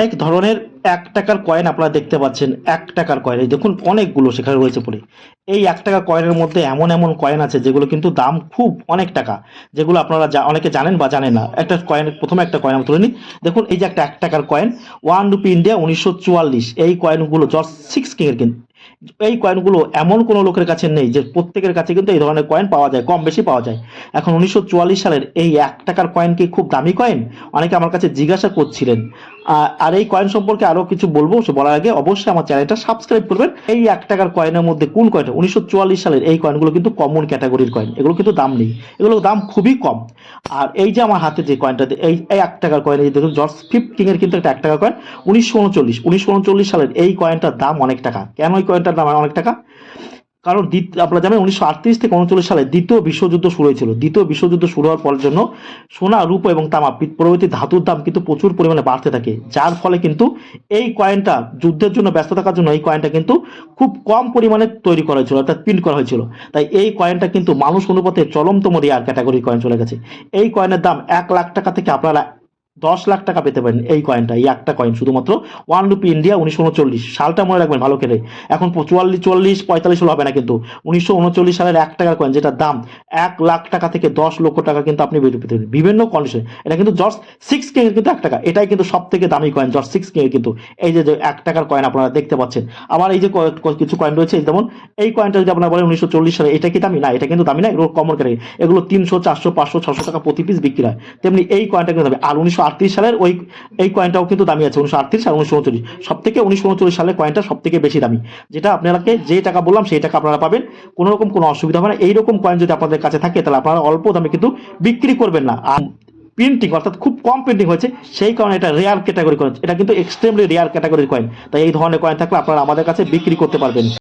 অনেক ধরনের এক টাকার কয়েন আপনারা দেখতে পাচ্ছেন। এক টাকার কয়েন এই দেখুন অনেকগুলো সেখানে রয়েছে পড়ে। এই এক টাকা কয়েনের মধ্যে এমন এমন কয়েন আছে যেগুলো কিন্তু দাম খুব অনেক টাকা, যেগুলো আপনারা অনেকে জানেন বা জানেন না। একটা কয়েন, প্রথমে একটা কয়েন আমি তুলে নিই। দেখুন এই যে একটা এক টাকার কয়েন, 1 রুপি ইন্ডিয়া 1944, এই কয়েনগুলো জর্জ সিক্স কিং এর কিন্তু। এই কয়েনগুলো এমন কোনো লোকের কাছে নেই যে প্রত্যেকের কাছে কিন্তু এই ধরনের কয়েন পাওয়া যায়, কম বেশি পাওয়া যায়। এখন 1944 সালের এই এক টাকার কয়েন কি খুব দামি কয়েন? অনেকে আমার কাছে জিজ্ঞাসা করছিলেন। আর এই কয়েন সম্পর্কে আরো কিছু বলবো, সে বলার আগে অবশ্যই আমার চ্যানেলটা সাবস্ক্রাইব করবেন। এই এক টাকার কয়েনের মধ্যে কোন কয়েনটা 1944 সালের এই কয়েনগুলো কিন্তু কমন ক্যাটাগরির কয়েন, এগুলো কিন্তু দাম নেই, এগুলো দাম খুবই কম। আর এই যে আমার হাতে যে কয়েনটা, এই এই এক টাকার কয়েন, এই দেখুন জর্জ ফিফথ কিং এর কিন্তু একটা এক টাকার কয়েন 1939 সালের এই কয়েনটার দাম অনেক টাকা। কেন এই কয়েনটার দাম অনেক টাকা? কারণ আপনারা জানেন 1938 থেকে 1939 সালে দ্বিতীয় বিশ্বযুদ্ধ শুরু হয়েছিল। দ্বিতীয় বিশ্বযুদ্ধ শুরু হওয়ার পর জন্য সোনা, রূপো এবং তামা প্রভৃতি ধাতুর দাম কিন্তু প্রচুর পরিমাণে বাড়তে থাকে, যার ফলে কিন্তু এই কয়েনটা যুদ্ধের জন্য ব্যস্ত থাকার জন্য এই কয়েনটা কিন্তু খুব কম পরিমাণে তৈরি করা হয়েছিল, অর্থাৎ প্রিন্ট করা হয়েছিল। তাই এই কয়েনটা কিন্তু মানুষ অনুপাতে চরমতম রেয়ার ক্যাটাগরির কয়েন চলে গেছে। এই কয়েনের দাম 1 লাখ টাকা থেকে আপনারা 10 লাখ টাকা পেতে পারেন। এই কয়েনটা, এই একটা কয়েন শুধুমাত্র 1 রুপি ইন্ডিয়া 1939, সালটা মনে রাখবেন ভালো করে। এখন 44, 44, 45 হলে হবে না কিন্তু। 1939 সালের এক টাকার কয়েন, যেটার দাম 1 লাখ টাকা থেকে 10 লক্ষ টাকা কিন্তু আপনি পেতে পারেন বিভিন্ন কন্ডিশনে। এটা কিন্তু জর্জ সিক্স কিং এর কিন্তু এক টাকা, এটাই কিন্তু সব থেকে দামি কয়েন জর্জ সিক্স কিং এর কিন্তু। এই যে এক টাকার কয়েন আপনারা দেখতে পাচ্ছেন। আবার এই যে কিছু কয়েন রয়েছে, যেমন এই কয়েনটা যদি আপনারা বলেন 1940 সালে, এটা কি দামি? না, এটা কিন্তু দামি না, এগুলো কমন ক্যাটাগরি। এগুলো 300, 400, 500, 600 টাকা প্রতি পিস বিক্রি হয়। তেমনি এই কয়েনটা কিন্তু দামি। আর 1938 সালের ওই এই কয়েনটাও কিন্তু দামি আছে, 1938 আর 1939। সব থেকে 1939 সালের কয়েনটা সব থেকে বেশি দামি। যেটা আপনাকে যে টাকা বললাম সেই টাকা আপনারা পাবেন, কোনো রকম কোনো অসুবিধা হবে না। এইরকম কয়েন যদি আপনাদের কাছে থাকে তাহলে আপনারা অল্প দামে কিন্তু বিক্রি করবেন না। আর প্রিন্টিং, অর্থাৎ খুব কম প্রিন্টিং হয়েছে, সেই কারণে এটা রেয়ার ক্যাটাগরি কয়েন, এটা কিন্তু এক্সট্রিমলি রেয়ার ক্যাটাগরির কয়েন। তাই এই ধরনের কয়েন থাকলে আপনারা আমাদের কাছে বিক্রি করতে পারবেন।